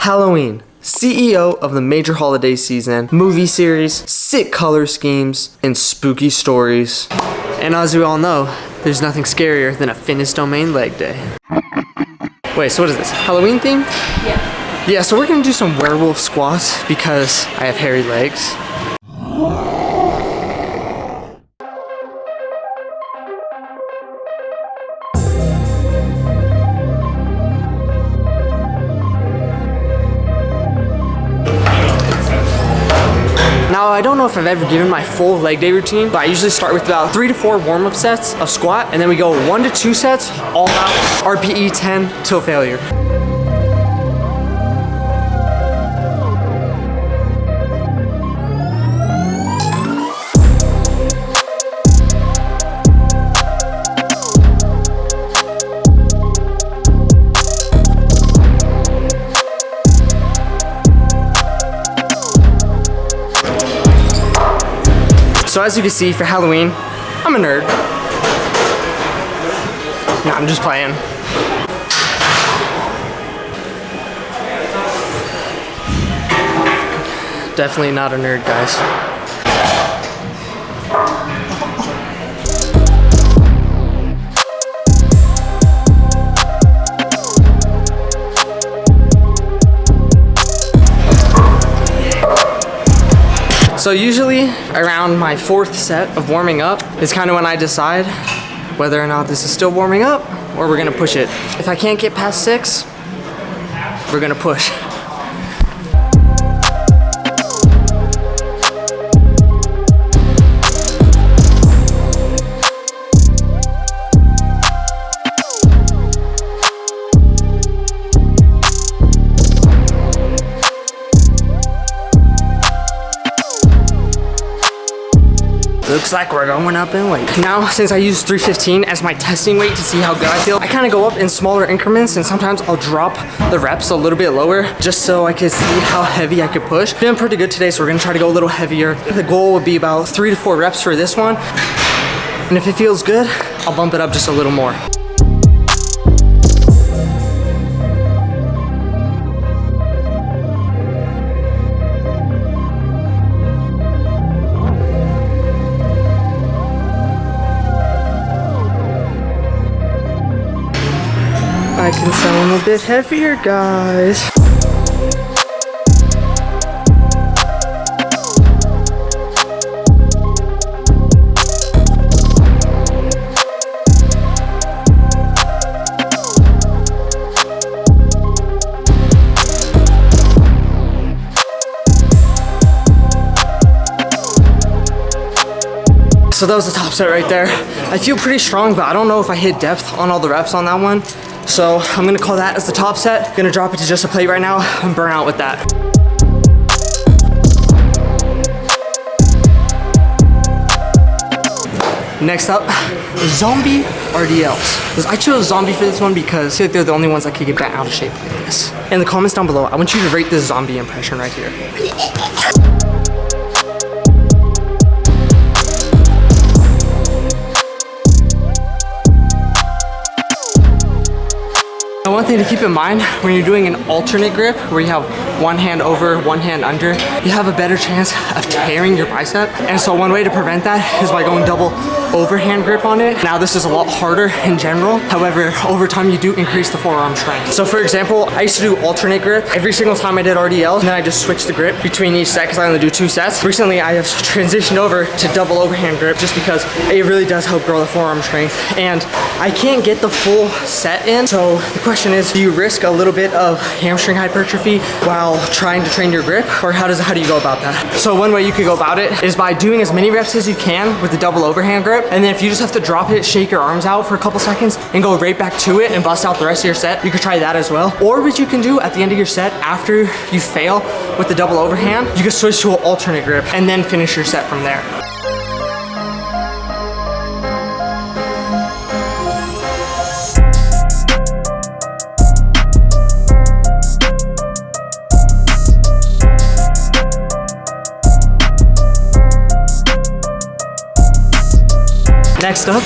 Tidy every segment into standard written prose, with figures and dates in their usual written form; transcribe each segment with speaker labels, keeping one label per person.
Speaker 1: Halloween, CEO of the major holiday season, movie series, sick color schemes, and spooky stories. And as we all know, there's nothing scarier than a fitness domain leg day. Wait, so what is this? Halloween themed?
Speaker 2: Yeah.
Speaker 1: Yeah, so we're gonna do some werewolf squats because I have hairy legs. Now, I don't know if I've ever given my full leg day routine, but I usually start with about 3 to 4 warm-up sets of squat, and then we go 1 to 2 sets, all out, RPE 10 till failure. So as you can see, for Halloween, I'm a nerd. Nah, I'm just playing. Definitely not a nerd, guys. So usually around my 4th set of warming up is kind of when I decide whether or not this is still warming up or we're gonna push it. If I can't get past 6, we're gonna push. Looks like we're going up in weight. Now, since I use 315 as my testing weight to see how good I feel, I kind of go up in smaller increments, and sometimes I'll drop the reps a little bit lower just so I can see how heavy I could push. Feeling pretty good today, so we're gonna try to go a little heavier. The goal would be about 3 to 4 reps for this one. And if it feels good, I'll bump it up just a little more. I can sound a bit heavier, guys. So that was the top set right there. I feel pretty strong, but I don't know if I hit depth on all the reps on that one. So I'm gonna call that as the top set. Gonna drop it to just a plate right now and burn out with that. Next up, zombie RDLs. I chose zombie for this one because I feel like they're the only ones that can get back out of shape like this. In the comments down below, I want you to rate this zombie impression right here. One thing to keep in mind when you're doing an alternate grip where you have one hand over, one hand under, you have a better chance of tearing your bicep. And so one way to prevent that is by going double overhand grip on it. Now this is a lot harder in general. However, over time you do increase the forearm strength. So for example, I used to do alternate grip every single time I did RDL, and then I just switched the grip between each set because I only do 2 sets. Recently I have transitioned over to double overhand grip just because it really does help grow the forearm strength. And I can't get the full set in, so the question is, do you risk a little bit of hamstring hypertrophy while trying to train your grip, or how do you go about that? So one way you could go about it is by doing as many reps as you can with the double overhand grip, and then if you just have to drop it, shake your arms out for a couple seconds and go right back to it and bust out the rest of your set, you could try that as well. Or what you can do at the end of your set, after you fail with the double overhand, you can switch to an alternate grip and then finish your set from there. Next up,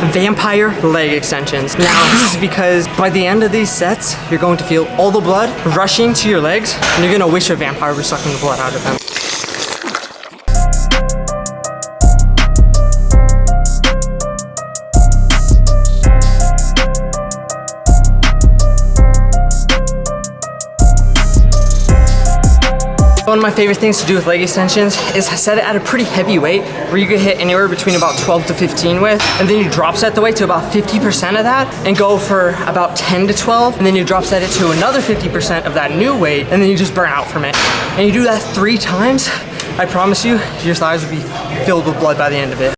Speaker 1: vampire leg extensions. Now, this is because by the end of these sets, you're going to feel all the blood rushing to your legs, and you're gonna wish a vampire was sucking the blood out of them. One of my favorite things to do with leg extensions is set it at a pretty heavy weight where you can hit anywhere between about 12 to 15 with, and then you drop set the weight to about 50% of that and go for about 10 to 12, and then you drop set it to another 50% of that new weight, and then you just burn out from it. And you do that 3 times, I promise you, your thighs will be filled with blood by the end of it.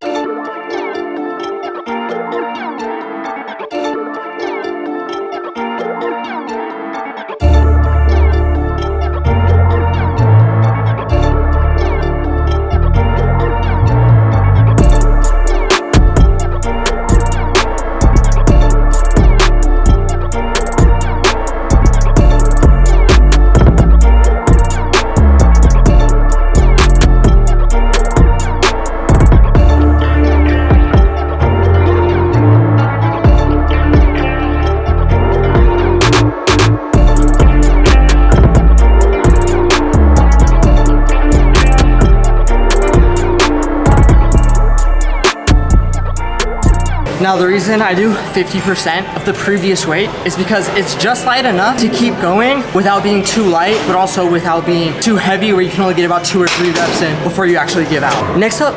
Speaker 1: Now the reason I do 50% of the previous weight is because it's just light enough to keep going without being too light, but also without being too heavy where you can only get about 2 or 3 reps in before you actually give out. Next up,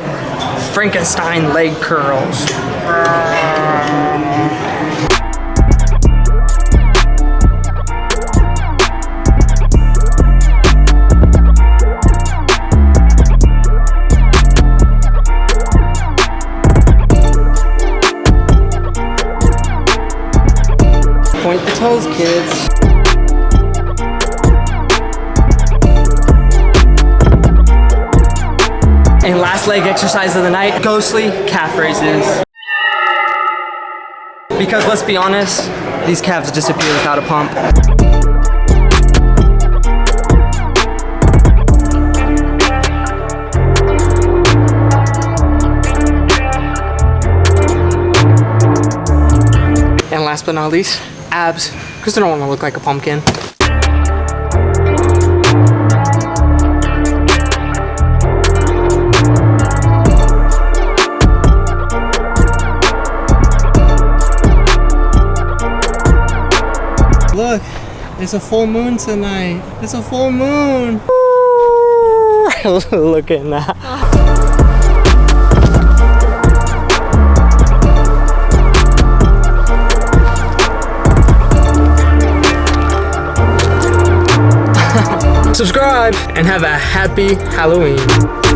Speaker 1: Frankenstein leg curls. Point the toes, kids. And last leg exercise of the night, ghostly calf raises. Because let's be honest, these calves disappear without a pump. And last but not least, abs, because they don't want to look like a pumpkin. Look, it's a full moon tonight. It's a full moon. Look at that. Subscribe and have a happy Halloween.